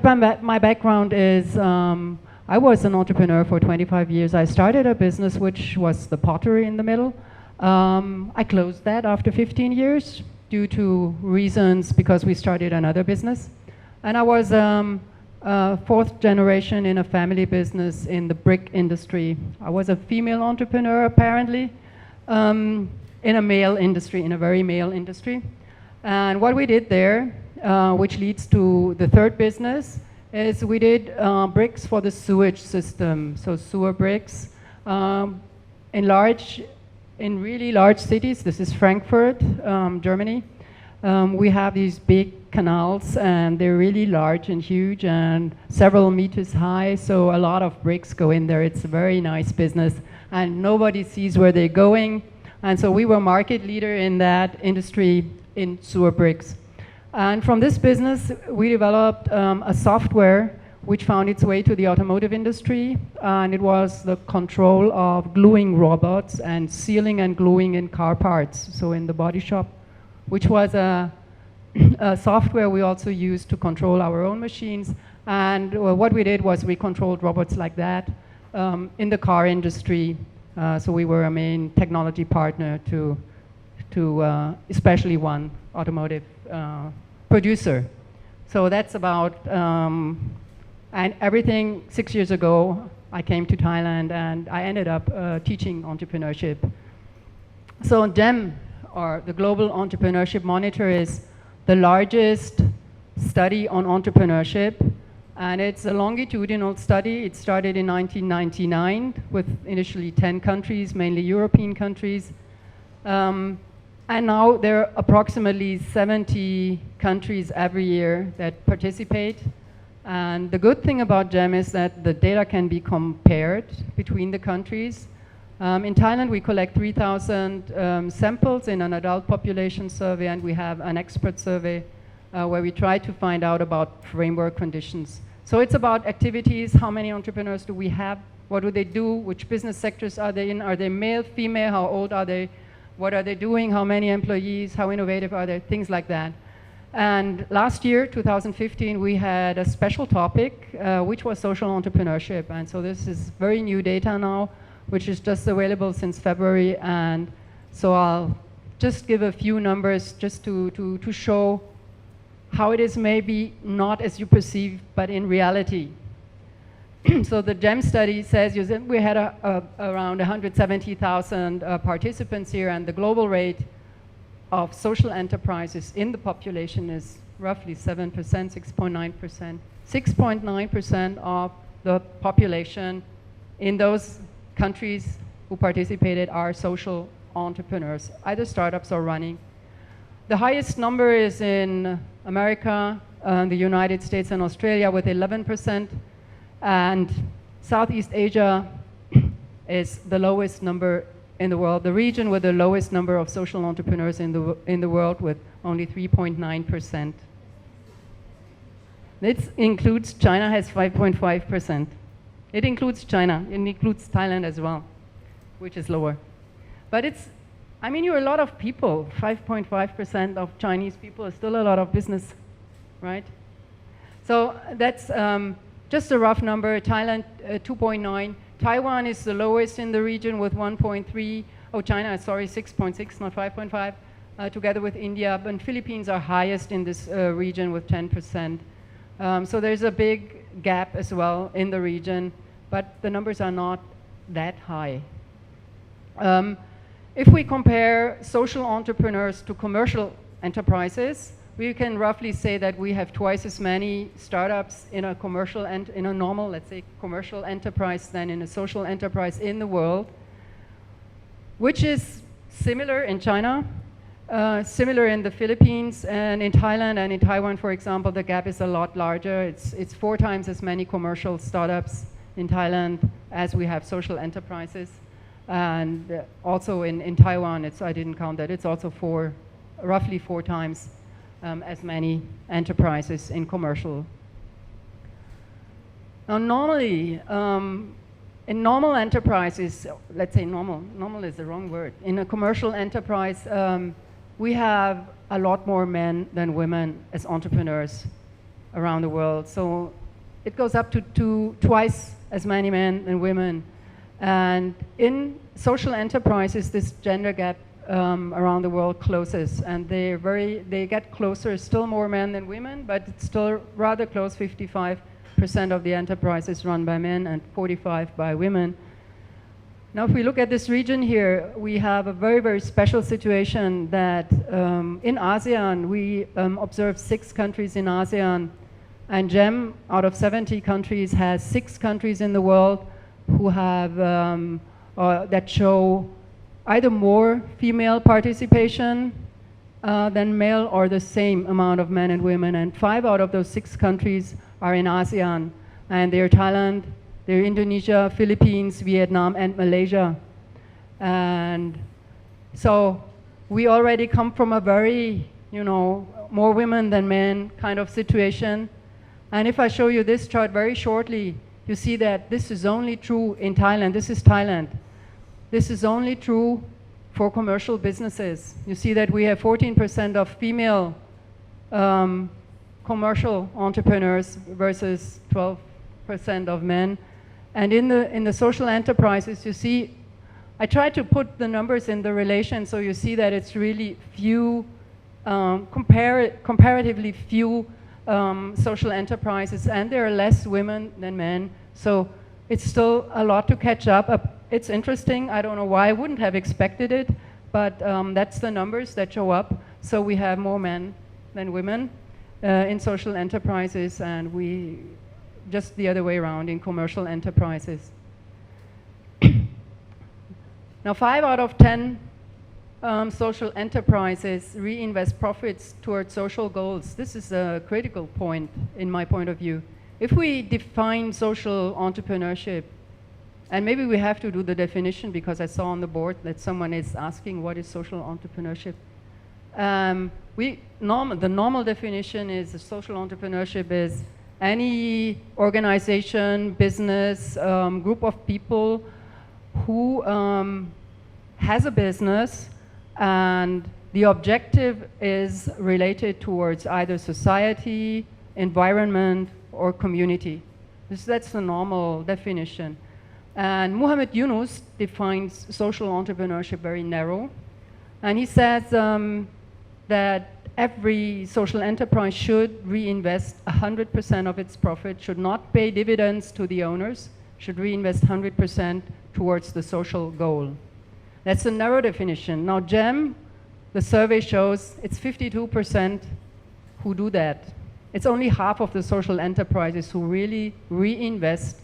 my background is, I was an entrepreneur for 25 years. I started a business which was the pottery in the middle. I closed that after 15 years due to reasons because we started another business. And I was fourth generation in a family business in the brick industry. I was a female entrepreneur apparently in a male industry, in a very male industry. And what we did there, which leads to the third business, is we did bricks for the sewage system. So sewer bricks in really large cities. This is Frankfurt, Germany. We have these big canals and they're really large and huge and several meters high. So a lot of bricks go in there. It's a very nice business and nobody sees where they're going. And so we were market leader in that industry in sewer bricks. And from this business, we developed a software which found its way to the automotive industry, and it was the control of gluing robots and sealing and gluing in car parts, so in the body shop, which was a software we also used to control our own machines. And what we did was we controlled robots like that in the car industry. So we were a main technology partner to especially one automotive producer. So that's about, and everything 6 years ago, I came to Thailand and I ended up teaching entrepreneurship. So GEM, or the Global Entrepreneurship Monitor, is the largest study on entrepreneurship. And it's a longitudinal study. It started in 1999 with initially 10 countries, mainly European countries. And now there are approximately 70 countries every year that participate. And the good thing about GEM is that the data can be compared between the countries. In Thailand, we collect 3,000 samples in an adult population survey, and we have an expert survey where we try to find out about framework conditions. So it's about activities. How many entrepreneurs do we have? What do they do? Which business sectors are they in? Are they male, female? How old are they? What are they doing? How many employees? How innovative are they? Things like that. And last year, 2015, we had a special topic, which was social entrepreneurship. And so this is very new data now, which is just available since February. And so I'll just give a few numbers just to show how it is maybe not as you perceive, but in reality. So the GEM study says we had around 170,000 participants here, and the global rate of social enterprises in the population is roughly 7%, 6.9%. 6.9% of the population in those countries who participated are social entrepreneurs, either startups or running. The highest number is in America, the United States and Australia with 11%. And Southeast Asia is the lowest number in the world, the region with the lowest number of social entrepreneurs in the world, with only 3.9%. It includes China, has 5.5%. It includes China, it includes Thailand as well, which is lower. But it's, I mean, you're a lot of people. 5.5% of Chinese people is still a lot of business, right? So that's just a rough number. Thailand, 2.9. Taiwan is the lowest in the region with 1.3. Oh, China, sorry, 6.6, not 5.5, together with India. And Philippines are highest in this region with 10%. So there's a big gap as well in the region, but the numbers are not that high. If we compare social entrepreneurs to commercial enterprises, we can roughly say that we have twice as many startups in a commercial and in a normal, let's say, commercial enterprise than in a social enterprise in the world, which is similar in China, similar in the Philippines, and in Thailand and in Taiwan, for example, the gap is a lot larger. It's 4 times as many commercial startups in Thailand as we have social enterprises. And also in Taiwan, I didn't count that, it's also roughly 4 times as many enterprises in commercial. Now normally, in normal enterprises, let's say normal is the wrong word. In a commercial enterprise, we have a lot more men than women as entrepreneurs. around the world. So it goes up to twice as many men than women. And in social enterprises, this gender gap around the world closes, and they get closer, still more men than women, but it's still rather close. 55% of the enterprises run by men and 45% by women. Now, if we look at this region here, we have a very, very special situation that in ASEAN, we observe 6 countries in ASEAN, and GEM, out of 70 countries, has 6 countries in the world who have, that show either more female participation than male, or the same amount of men and women. And 5 out of those 6 countries are in ASEAN, and they're Thailand, they're Indonesia, Philippines, Vietnam, and Malaysia. And so we already come from a very, more women than men kind of situation. And if I show you this chart very shortly, you see that this is only true in Thailand. This is Thailand. This is only true for commercial businesses. You see that we have 14% of female commercial entrepreneurs versus 12% of men. And in the social enterprises, you see, I tried to put the numbers in the relation, so you see that it's really few, comparatively few social enterprises, and there are less women than men. So it's still a lot to catch up. It's interesting. I don't know why. I wouldn't have expected it, but that's the numbers that show up. So we have more men than women in social enterprises, and we just the other way around in commercial enterprises. Now, 5 out of 10 social enterprises reinvest profits towards social goals. This is a critical point in my point of view. If we define social entrepreneurship, and maybe we have to do the definition, because I saw on the board that someone is asking what is social entrepreneurship. The normal definition is social entrepreneurship is any organization, business, group of people who has a business, and the objective is related towards either society, environment, or community. That's the normal definition. And Muhammad Yunus defines social entrepreneurship very narrow. And he says that every social enterprise should reinvest 100% of its profit, should not pay dividends to the owners, should reinvest 100% towards the social goal. That's a narrow definition. Now, GEM, the survey shows it's 52% who do that. It's only half of the social enterprises who really reinvest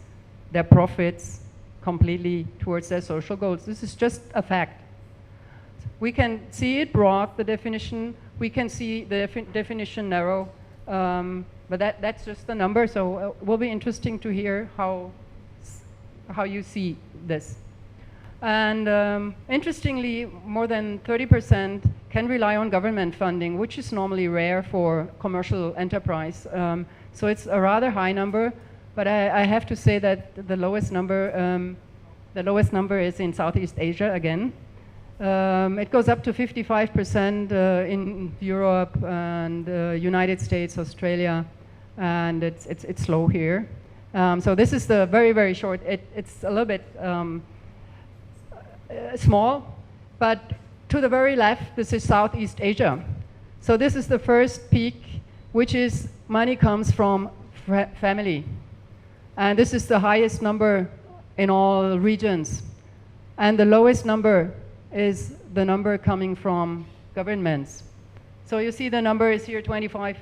their profits completely towards their social goals. This is just a fact. We can see it broad, the definition. We can see the definition narrow, but that's just the number. So it will be interesting to hear how you see this. And interestingly, more than 30% can rely on government funding, which is normally rare for commercial enterprise. So it's a rather high number, but I have to say that the lowest number is in Southeast Asia again. It goes up to 55% in Europe and United States, Australia, and it's low here. So this is the very, very short. It's a little bit small, but to the very left, this is Southeast Asia. So this is the first peak, which is money comes from family. And this is the highest number in all regions. And the lowest number is the number coming from governments. So you see the number is here 25%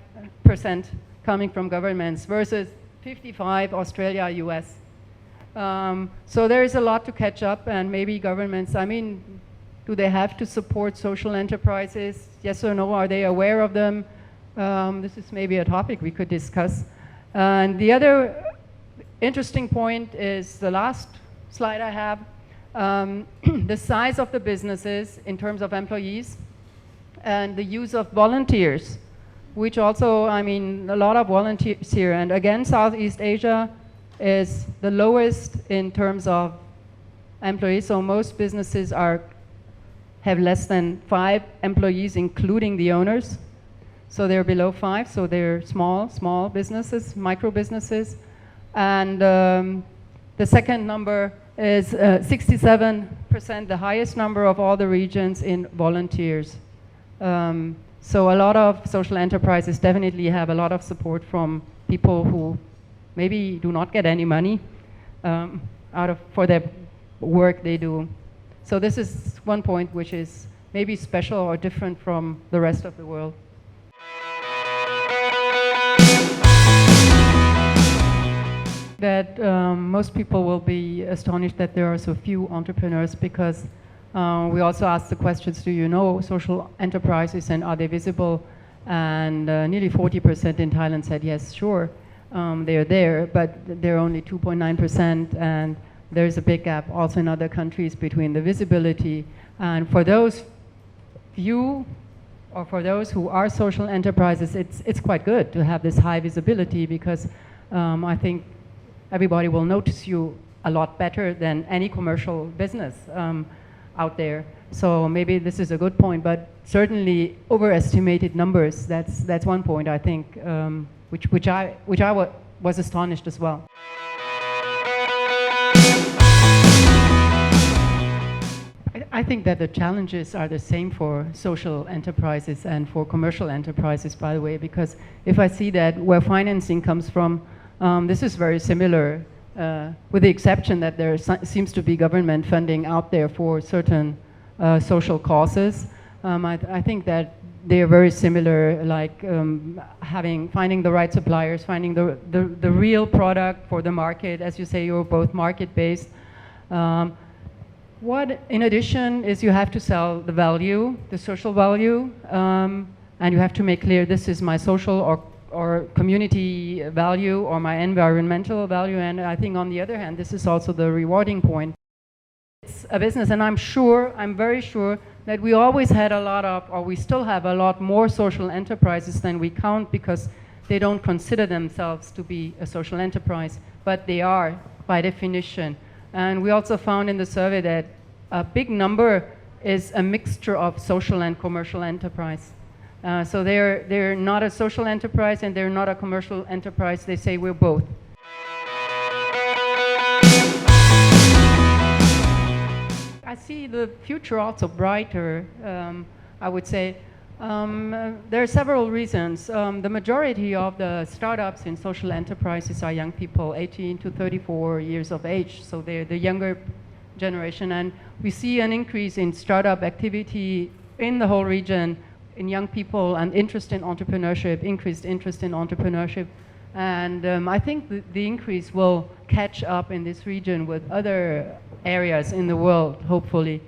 coming from governments versus 55 Australia, US. So there is a lot to catch up, and maybe governments, I mean, do they have to support social enterprises? Yes or no? Are they aware of them? This is maybe a topic we could discuss. And the other interesting point is the last slide I have. The size of the businesses in terms of employees and the use of volunteers, which also, I mean, a lot of volunteers here. And again, Southeast Asia is the lowest in terms of employees. So most businesses have less than 5 employees, including the owners. So they're below 5, so they're small businesses, micro businesses. And the second number is 67%, the highest number of all the regions in volunteers. So a lot of social enterprises definitely have a lot of support from people who maybe do not get any money for their work they do. So this is one point which is maybe special or different from the rest of the world. That most people will be astonished that there are so few entrepreneurs, because we also asked the questions, do you know social enterprises and are they visible? And nearly 40% in Thailand said yes, sure, they're there, but they're only 2.9%, and there's a big gap also in other countries between the visibility. And for those few, or for those who are social enterprises, it's quite good to have this high visibility, because I think everybody will notice you a lot better than any commercial business out there. So maybe this is a good point, but certainly overestimated numbers, that's one point I think, which I was astonished as well. I think that the challenges are the same for social enterprises and for commercial enterprises, by the way, because if I see that where financing comes from, this is very similar, with the exception that there seems to be government funding out there for certain social causes. I think that they are very similar, like finding the right suppliers, finding the real product for the market. As you say, you're both market-based. What, in addition, is you have to sell the value, the social value, and you have to make clear this is my social or community value or my environmental value. And I think on the other hand, this is also the rewarding point. It's a business, and I'm very sure that we always had a lot of, or we still have a lot more social enterprises than we count, because they don't consider themselves to be a social enterprise, but they are by definition. And we also found in the survey that a big number is a mixture of social and commercial enterprise. So they're not a social enterprise and they're not a commercial enterprise. They say we're both. I see the future also brighter, I would say. There are several reasons. The majority of the startups in social enterprises are young people, 18 to 34 years of age, so they're the younger generation. And we see an increase in startup activity in the whole region, in young people, and interest in entrepreneurship, increased interest in entrepreneurship. And I think the increase will catch up in this region with other areas in the world, hopefully.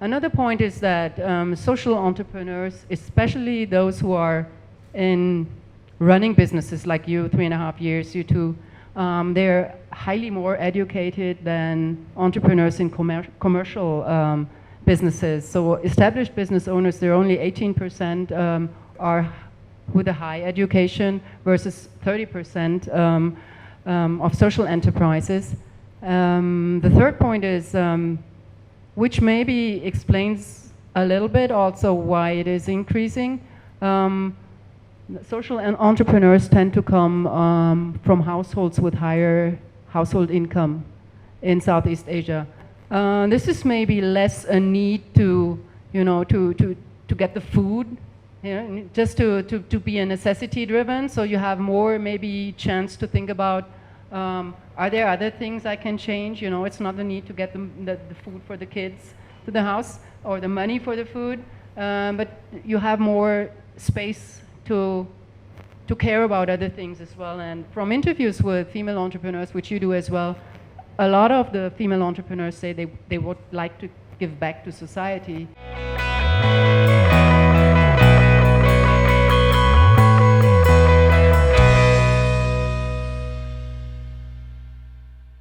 Another point is that social entrepreneurs, especially those who are in running businesses like you, 3.5 years, you two, they're highly more educated than entrepreneurs in commercial businesses. So established business owners, they're only 18% are with a high education versus 30% of social enterprises. The third point is, which maybe explains a little bit also why it is increasing. Social entrepreneurs tend to come from households with higher household income in Southeast Asia. This is maybe less a need to get the food, just to be a necessity driven. So you have more maybe chance to think about, are there other things I can change? It's not the need to get the food for the kids to the house or the money for the food, but you have more space to care about other things as well. And from interviews with female entrepreneurs, which you do as well, a lot of the female entrepreneurs say they would like to give back to society.